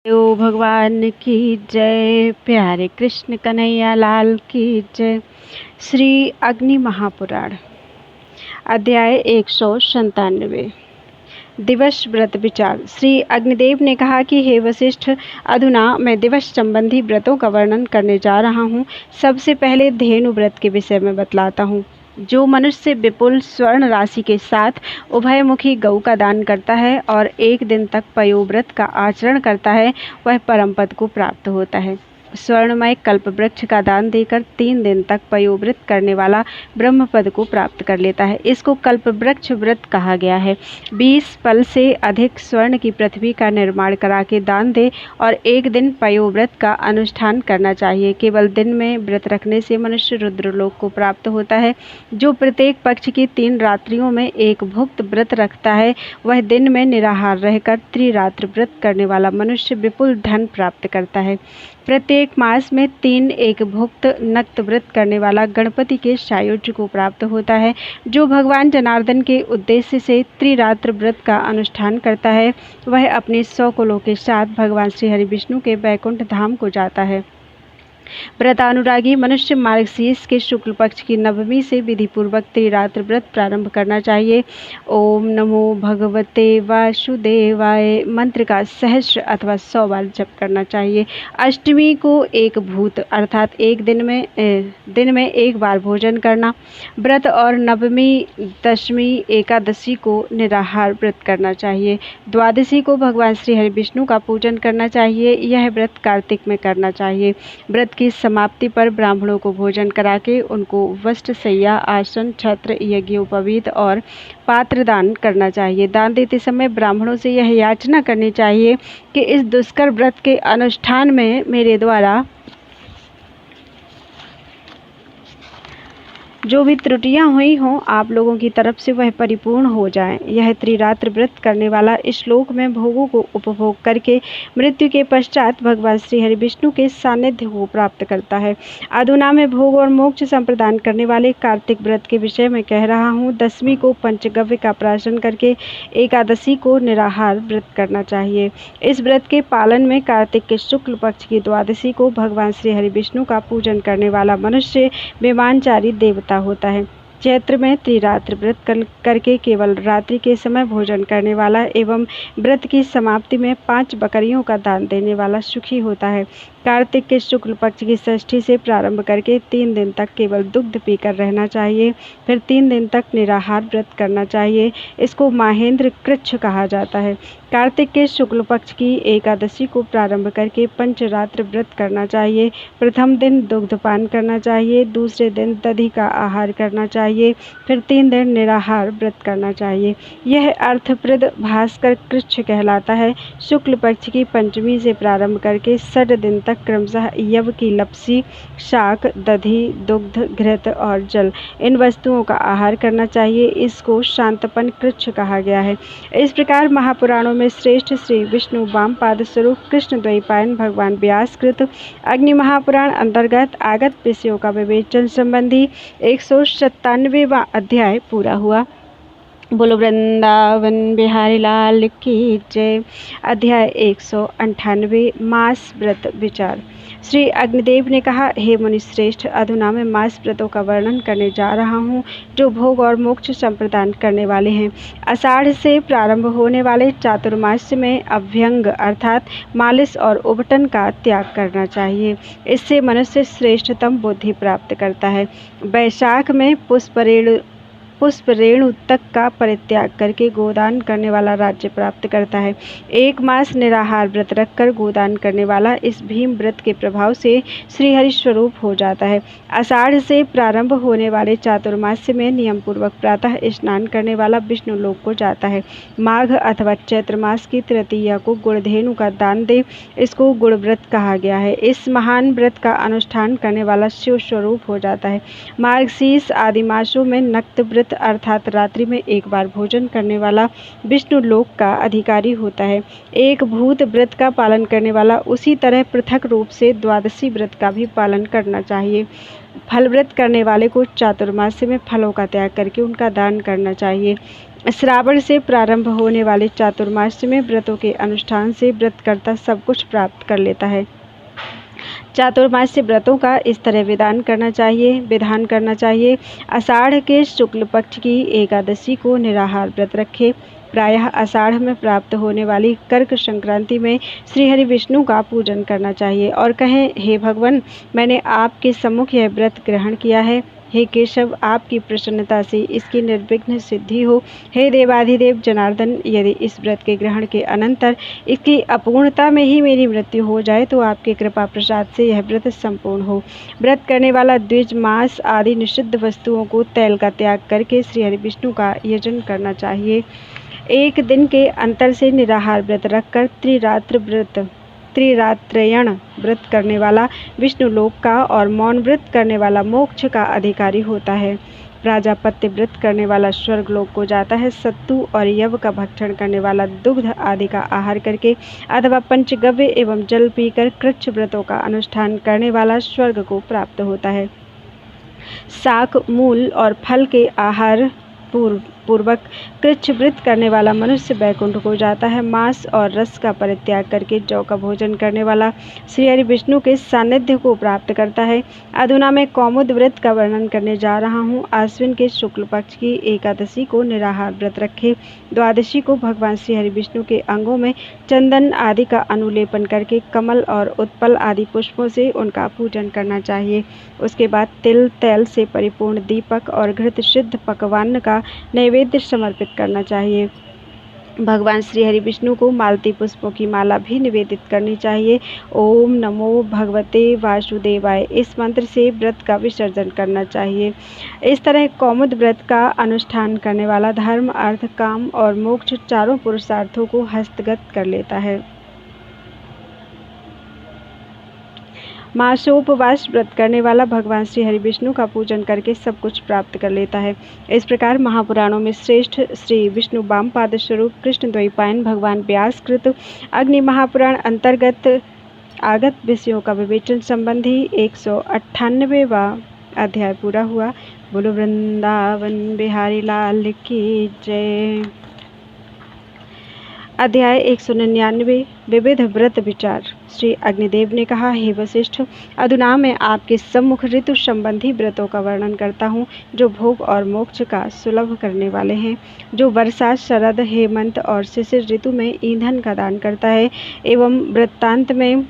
ओ भगवान की जय। प्यारे कृष्ण कन्हैया लाल की जय। श्री अग्नि महापुराण अध्याय 197। दिवस व्रत विचार। श्री अग्निदेव ने कहा कि हे वशिष्ठ, अधुना मैं दिवस संबंधी व्रतों का वर्णन करने जा रहा हूँ। सबसे पहले धेनु व्रत के विषय में बतलाता हूँ। जो मनुष्य विपुल स्वर्ण राशि के साथ उभयमुखी गऊ का दान करता है और एक दिन तक पयोव्रत का आचरण करता है, वह परम पद को प्राप्त होता है। स्वर्णमय कल्प वृक्ष का दान देकर 3 दिन तक पयोव्रत करने वाला ब्रह्म पद को प्राप्त कर लेता है। इसको कल्प वृक्ष व्रत कहा गया है। 20 पल से अधिक स्वर्ण की पृथ्वी का निर्माण करा के दान दे और एक दिन पयोव्रत का अनुष्ठान करना चाहिए। केवल दिन में व्रत रखने से मनुष्य रुद्रलोक को प्राप्त होता है। जो प्रत्येक पक्ष की 3 रात्रियों में एक भुक्त व्रत रखता है, वह दिन में निराहार रहकर त्रिरात्र व्रत करने वाला मनुष्य विपुल धन प्राप्त करता है। प्रत्येक मास में 3 एक भुक्त नक्त व्रत करने वाला गणपति के सायुज्य को प्राप्त होता है। जो भगवान जनार्दन के उद्देश्य से त्रिरात्र व्रत का अनुष्ठान करता है, वह अपने 100 कुलों के साथ भगवान श्री हरि विष्णु के बैकुंठ धाम को जाता है। व्रतानुरागी मनुष्य मार्गशीर्ष के शुक्ल पक्ष की नवमी से विधि पूर्वक त्रिरात्र व्रत प्रारंभ करना चाहिए। ओम नमो भगवते वासुदेवाय मंत्र का सहस्र अथवा 100 बार जप करना चाहिए। अष्टमी को एक भूत अर्थात एक दिन में एक बार भोजन करना व्रत और नवमी, दशमी, एकादशी को निराहार व्रत करना चाहिए। द्वादशी को भगवान श्री हरि विष्णु का पूजन करना चाहिए। यह व्रत कार्तिक में करना चाहिए। व्रत की समाप्ति पर ब्राह्मणों को भोजन करा के उनको वस्त्र, शैया, आसन, छत्र, यज्ञोपवीत और पात्र दान करना चाहिए। दान देते समय ब्राह्मणों से यह याचना करनी चाहिए कि इस दुष्कर व्रत के अनुष्ठान में मेरे द्वारा जो भी त्रुटियां हुई हों, आप लोगों की तरफ से वह परिपूर्ण हो जाएं। यह त्रिरात्र व्रत करने वाला इस श्लोक में भोगों को उपभोग करके मृत्यु के पश्चात भगवान श्री हरि विष्णु के सानिध्य को प्राप्त करता है। अधुना मैं भोग और मोक्ष संप्रदान करने वाले कार्तिक व्रत के विषय में कह रहा हूँ। दशमी को पंचगव्य का प्राशन करके एकादशी को निराहार व्रत करना चाहिए। इस व्रत के पालन में कार्तिक के शुक्ल पक्ष की द्वादशी को भगवान श्री हरि विष्णु का पूजन करने वाला मनुष्य विमानचारी देवता होता है। चैत्र में त्रिरात्र व्रत करके केवल रात्रि के समय भोजन करने वाला एवं व्रत की समाप्ति में 5 बकरियों का दान देने वाला सुखी होता है। कार्तिक के शुक्ल पक्ष की षष्ठी से प्रारंभ करके 3 दिन तक केवल दुग्ध पीकर रहना चाहिए। फिर 3 दिन तक निराहार व्रत करना चाहिए। इसको माहेंद्र कृच्छ कहा जाता है। कार्तिक के शुक्ल पक्ष की एकादशी को प्रारंभ करके पंचरात्र व्रत करना चाहिए। प्रथम दिन दुग्धपान करना चाहिए, दूसरे दिन दधि का आहार करना चाहिए, फिर 3 दिन निराहार व्रत करना चाहिए। यह अर्थप्रद भास्कर कृच्छ कहलाता है। शुक्ल पक्ष की पंचमी से प्रारंभ करके 6 दिन तक क्रमशः यव की लपसी, शाक, दधि, दुग्ध, घृत और जल, इन वस्तुओं का आहार करना चाहिए। इसको शांतपन कृच्छ कहा गया है। इस प्रकार महापुराणों में श्रेष्ठ श्री विष्णु वामपाद स्वरूप कृष्ण द्वैपायन भगवान व्यासकृत अग्नि महापुराण अंतर्गत आगत विषयों का विवेचन संबंधी 197वां अध्याय पूरा हुआ। बोलो वृंदावन बिहारी लाल की जय। अध्याय 198 मास व्रत विचार। श्री अग्निदेव ने कहा, हे मुनि श्रेष्ठ, अधुना मैं मास व्रतों का वर्णन करने जा रहा हूँ जो भोग और मोक्ष संप्रदान करने वाले हैं। आषाढ़ से प्रारंभ होने वाले चातुर्मास में अभ्यंग अर्थात मालिश और उबटन का त्याग करना चाहिए। इससे मनुष्य श्रेष्ठतम बुद्धि प्राप्त करता है। वैशाख में पुष्प रेणु तक का परित्याग करके गोदान करने वाला राज्य प्राप्त करता है। 1 मास निराहार व्रत रखकर गोदान करने वाला इस भीम व्रत के प्रभाव से श्रीहरि स्वरूप हो जाता है। आषाढ़ से प्रारंभ होने वाले चातुर्मास्य में नियम पूर्वक प्रातः स्नान करने वाला विष्णु लोक को जाता है। माघ अथवा चैत्र मास की तृतीया को गुड़धेनु का दान दे, इसको गुड़ व्रत कहा गया है। इस महान व्रत का अनुष्ठान करने वाला शिव स्वरूप हो जाता है। मार्गशीर्ष आदि मासों में नक्त व्रत अर्थात रात्रि में एक बार भोजन करने वाला विष्णु लोक का अधिकारी होता है। एक भूत व्रत का पालन करने वाला उसी तरह पृथक रूप से द्वादशी व्रत का भी पालन करना चाहिए। फल व्रत करने वाले को चातुर्मास्य में फलों का त्याग करके उनका दान करना चाहिए। श्रावण से प्रारंभ होने वाले चातुर्मास में व्रतों के अनुष्ठान से व्रतकर्ता सब कुछ प्राप्त कर लेता है। चातुर्मास्य व्रतों का इस तरह विधान करना चाहिए। आषाढ़ के शुक्ल पक्ष की एकादशी को निराहार व्रत रखें। प्रायः आषाढ़ में प्राप्त होने वाली कर्क संक्रांति में श्रीहरि विष्णु का पूजन करना चाहिए और कहें, हे भगवान, मैंने आपके सम्मुख यह व्रत ग्रहण किया है। हे केशव, आपकी प्रसन्नता से इसकी निर्विघ्न सिद्धि हो। हे देवाधिदेव जनार्दन, यदि इस व्रत के ग्रहण के अनंतर इसकी अपूर्णता में ही मेरी मृत्यु हो जाए तो आपकी कृपा प्रसाद से यह व्रत संपूर्ण हो। व्रत करने वाला द्विज, मांस आदि निषिद्ध वस्तुओं को तैल का त्याग करके श्रीहरि विष्णु का यजन करना चाहिए। एक दिन के अंतर से निराहार व्रत रखकर त्रिरात्रयण व्रत करने वाला विष्णु लोक का और मौन व्रत करने वाला मोक्ष का अधिकारी होता है। प्राजापत्य व्रत करने वाला स्वर्ग लोक को जाता है। सत्तू और यव का भक्षण करने वाला दुग्ध आदि का आहार करके अथवा पंचगव्य एवं जल पीकर कृच्छ व्रतों का अनुष्ठान करने वाला स्वर्ग को प्राप्त होता है। शाक, मूल और फल के आहार पूर्वक कृच्छ व्रत करने वाला मनुष्य वैकुंठ को जाता है। मांस और रस का परित्याग करके जौ का भोजन करने वाला श्रीहरि विष्णु के सानिध्य को प्राप्त करता है। अधुना मैं कौमुद व्रत का वर्णन करने जा रहा हूँ। आश्विन के शुक्ल पक्ष की एकादशी को निराहार व्रत रखे। द्वादशी को भगवान श्रीहरि विष्णु के अंगों में चंदन आदि का अनुलेपन करके कमल और उत्पल आदि पुष्पों से उनका पूजन करना चाहिए। उसके बाद तिल तैल से परिपूर्ण दीपक और घृत सिद्ध पकवान का नैवेद्य समर्पित करना चाहिए। भगवान श्री हरि विष्णु को मालती पुष्पों की माला भी निवेदित करनी चाहिए। ओम नमो भगवते वासुदेवाय, इस मंत्र से व्रत का विसर्जन करना चाहिए। इस तरह कौमुद व्रत का अनुष्ठान करने वाला धर्म, अर्थ, काम और मोक्ष चारों पुरुषार्थों को हस्तगत कर लेता है। मासोपवास व्रत करने वाला भगवान श्री हरि विष्णु का पूजन करके सब कुछ प्राप्त कर लेता है। इस प्रकार महापुराणों में श्रेष्ठ श्री विष्णु वामपाद स्वरूप कृष्ण द्वैपायन भगवान व्यास कृत अग्नि महापुराण अंतर्गत आगत विषयों का विवेचन संबंधी 198वां अध्याय पूरा हुआ। बोलो वृंदावन बिहारी लाल की जय। अध्याय 199 विविध व्रत विचार। श्री अग्निदेव ने कहा, हे वशिष्ठ, अधुना मैं आपके सम्मुख ऋतु संबंधी व्रतों का वर्णन करता हूँ जो भोग और मोक्ष का सुलभ करने वाले हैं। जो वर्षा, शरद, हेमंत और शिशिर ऋतु में ईंधन का दान करता है एवं वृत्तांत में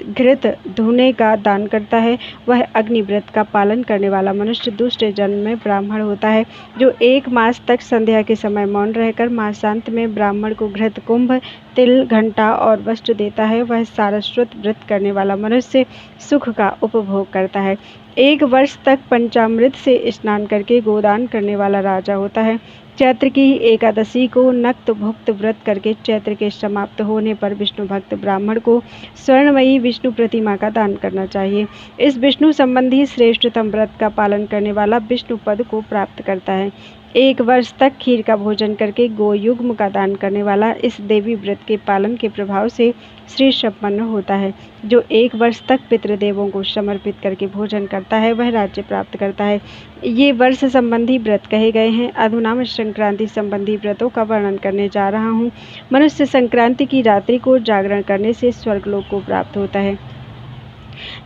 घृत धुने का दान करता है, वह अग्नि व्रत का पालन करने वाला मनुष्य दूसरे जन्म में ब्राह्मण होता है। जो 1 मास तक संध्या के समय मौन रहकर मासांत में ब्राह्मण को घृत कुंभ, तिल, घंटा और वस्त्र देता है, वह सारस्वत व्रत करने वाला मनुष्य सुख का उपभोग करता है। 1 वर्ष तक पंचामृत से स्नान करके गोदान करने वाला राजा होता है। चैत्र की एकादशी को नक्त भुक्त व्रत करके चैत्र के समाप्त होने पर विष्णु भक्त ब्राह्मण को स्वर्णमयी विष्णु प्रतिमा का दान करना चाहिए। इस विष्णु संबंधी श्रेष्ठतम व्रत का पालन करने वाला विष्णु पद को प्राप्त करता है। 1 वर्ष तक खीर का भोजन करके गोयुग्म का दान करने वाला इस देवी व्रत के पालन के प्रभाव से श्री संपन्न होता है। जो 1 वर्ष तक पितृदेवों को समर्पित करके भोजन करता है, वह राज्य प्राप्त करता है। ये वर्ष संबंधी व्रत कहे गए हैं। अधुना मैं संक्रांति संबंधी व्रतों का वर्णन करने जा रहा हूँ। मनुष्य संक्रांति की रात्रि को जागरण करने से स्वर्गलोक को प्राप्त होता है।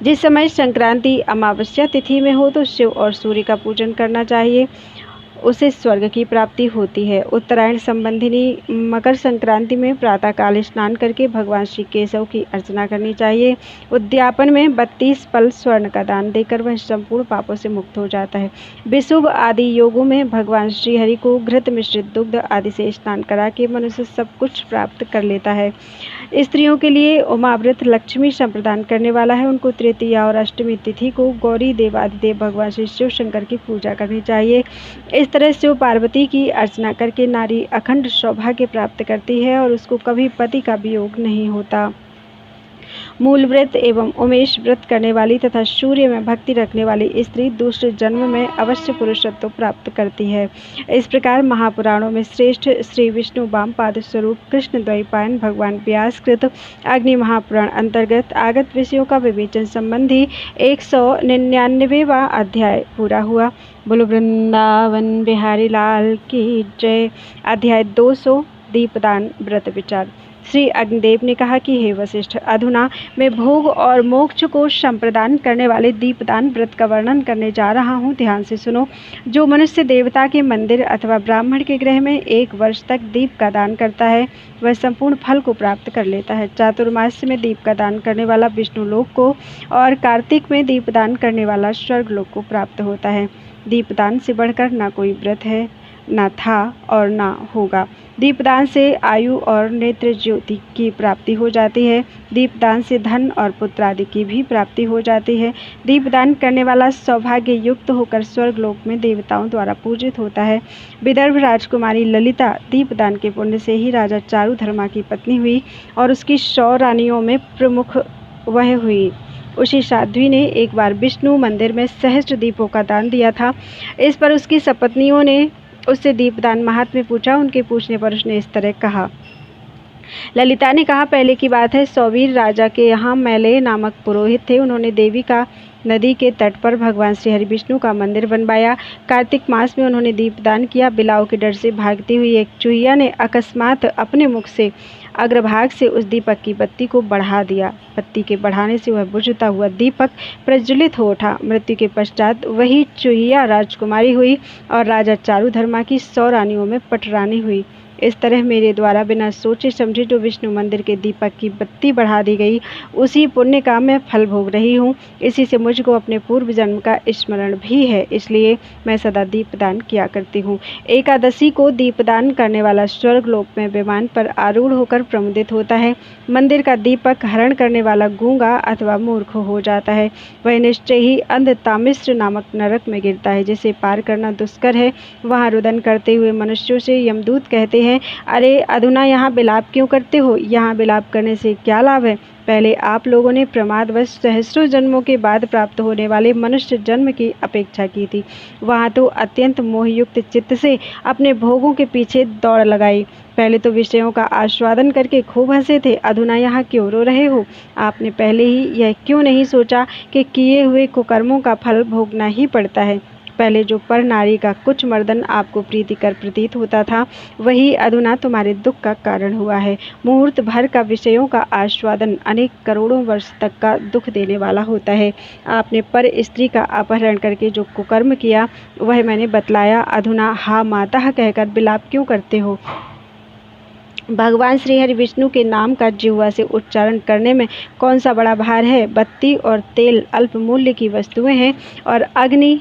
जिस समय संक्रांति अमावस्या तिथि में हो तो शिव और सूर्य का पूजन करना चाहिए, उसे स्वर्ग की प्राप्ति होती है। उत्तरायण संबंधिनी मकर संक्रांति में प्रातःकाल स्नान करके भगवान श्री केशव की अर्चना करनी चाहिए। उद्यापन में 32 पल स्वर्ण का दान देकर वह संपूर्ण पापों से मुक्त हो जाता है। विशुभ आदि योगों में भगवान श्री हरि को घृत मिश्रित दुग्ध आदि से स्नान करा के मनुष्य सब कुछ प्राप्त कर लेता है। स्त्रियों के लिए उमाव्रत लक्ष्मी संप्रदान करने वाला है। उनको तृतीया और अष्टमी तिथि को गौरी देवादिदेव भगवान श्री शिव शंकर की पूजा करनी चाहिए। इस तरह शिव पार्वती की अर्चना करके नारी अखंड सौभाग्य प्राप्त करती है और उसको कभी पति का वियोग नहीं होता। मूल व्रत एवं उमेश व्रत करने वाली तथा सूर्य में भक्ति रखने वाली स्त्री दूसरे जन्म में अवश्य पुरुषत्व प्राप्त करती है। इस प्रकार महापुराणों में श्रेष्ठ श्री विष्णु वामपाद स्वरूप कृष्ण द्वैपायन भगवान व्यास कृत अग्नि महापुराण अंतर्गत आगत विषयों का विवेचन संबंधी 199वां अध्याय पूरा हुआ। बोलो वृंदावन बिहारी लाल की जय। अध्याय 200 दीपदान व्रत विचार। श्री अग्निदेव ने कहा कि हे वशिष्ठ, अधुना मैं भोग और मोक्ष को संप्रदान करने वाले दीपदान व्रत का वर्णन करने जा रहा हूँ। ध्यान से सुनो। जो मनुष्य देवता के मंदिर अथवा ब्राह्मण के गृह में 1 वर्ष तक दीप का दान करता है वह संपूर्ण फल को प्राप्त कर लेता है। चातुर्मास्य में दीप का दान करने वाला विष्णु लोक को और कार्तिक में दीपदान करने वाला स्वर्ग लोक को प्राप्त होता है। दीपदान से बढ़कर ना कोई व्रत है, ना था और ना होगा। दीपदान से आयु और नेत्र ज्योति की प्राप्ति हो जाती है। दीपदान से धन और पुत्र आदि की भी प्राप्ति हो जाती है। दीपदान करने वाला सौभाग्य युक्त होकर स्वर्गलोक में देवताओं द्वारा पूजित होता है। विदर्भ राजकुमारी ललिता दीपदान के पुण्य से ही राजा चारुधर्मा की पत्नी हुई और उसकी 100 रानियों में प्रमुख वह हुई। उसी साध्वी ने एक बार विष्णु मंदिर में सहस्त्र दीपों का दान दिया था। इस पर उसकी सपत्नियों ने उससे दीपदान महात्म्य पूछा। उनके पूछने पर उसने इस तरह कहा। ललिता ने कहा, पहले की बात है, सौवीर राजा के यहाँ मैले नामक पुरोहित थे। उन्होंने देवी का नदी के तट पर भगवान श्री हरि विष्णु का मंदिर बनवाया। कार्तिक मास में उन्होंने दीपदान किया। बिलाव के डर से भागती हुई एक चूहिया ने अकस्मात अपने मुख से अग्रभाग से उस दीपक की बत्ती को बढ़ा दिया। बत्ती के बढ़ाने से वह बुझता हुआ दीपक प्रज्वलित हो उठा। मृत्यु के पश्चात वही चूहिया राजकुमारी हुई और राजा चारुधर्मा की 100 रानियों में पटरानी हुई। इस तरह मेरे द्वारा बिना सोचे समझे जो विष्णु मंदिर के दीपक की बत्ती बढ़ा दी गई, उसी पुण्य का मैं फल भोग रही हूँ। इसी से मुझको अपने पूर्व जन्म का स्मरण भी है, इसलिए मैं सदा दीपदान किया करती हूँ। एकादशी को दीपदान करने वाला स्वर्गलोक में विमान पर आरूढ़ होकर प्रमुदित होता है। मंदिर का दीपक हरण करने वाला गूंगा अथवा मूर्ख हो जाता है। वह निश्चय ही अंधतामिश्र नामक नरक में गिरता है, जिसे पार करना दुष्कर है। वहाँ रुदन करते हुए मनुष्यों से यमदूत कहते हैं, अरे अधुना यहाँ विलाप क्यों करते हो? यहाँ विलाप करने से क्या लाभ है? पहले आप लोगों ने प्रमादवश सहस्रों जन्मों के बाद प्राप्त होने वाले मनुष्य जन्म की अपेक्षा की थी। वहाँ तो अत्यंत मोहयुक्त चित्त से अपने भोगों के पीछे दौड़ लगाई। पहले तो विषयों का आस्वादन करके खूब हंसे थे, अधुना यहाँ क्यों रो रहे हो? आपने पहले ही यह क्यों नहीं सोचा कि किए हुए कुकर्मों का फल भोगना ही पड़ता है? पहले जो पर नारी का कुछ मर्दन आपको प्रीतिकर प्रतीत होता था, वही अधुना तुम्हारे दुख का कारण हुआ है। मुहूर्त भर का विषयों का आस्वादन अनेक करोड़ों वर्ष तक का दुख देने वाला होता है। आपने पर स्त्री का अपहरण करके जो कुकर्म किया, वह मैंने बतलाया। अधुना हा माता कहकर विलाप क्यों करते हो? भगवान श्री हरि विष्णु के नाम का जिह्वा से उच्चारण करने में कौन सा बड़ा भार है? बत्ती और तेल अल्प मूल्य की वस्तुएं हैं और अग्नि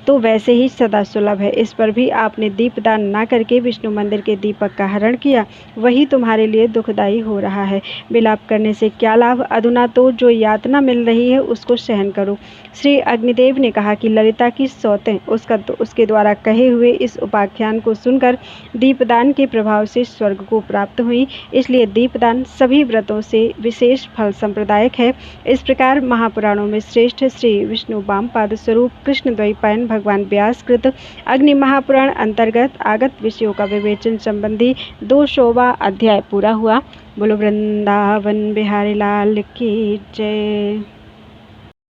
तो वैसे ही सदा सुलभ है। इस पर भी आपने दीपदान ना करके विष्णु मंदिर के दीपक का हरण किया, वही तुम्हारे लिए दुखदायी हो रहा है। विलाप करने से क्या लाभ? अधुना तो जो यातना मिल रही है उसको सहन करो। श्री अग्निदेव ने कहा कि ललिता की सौतें उसके द्वारा कहे हुए इस उपाख्यान को सुनकर दीपदान के प्रभाव से स्वर्ग को प्राप्त हुई, इसलिए दीपदान सभी व्रतों से विशेष फल संप्रदायक है। इस प्रकार महापुराणों में श्रेष्ठ श्री विष्णु वामपाद स्वरूप कृष्ण द्वैपायन भगवान व्यास कृत अग्नि महापुराण अंतर्गत आगत विषयों का विवेचन संबंधी 200वां अध्याय पूरा हुआ। बोलो वृंदावन बिहारी लाल की जय।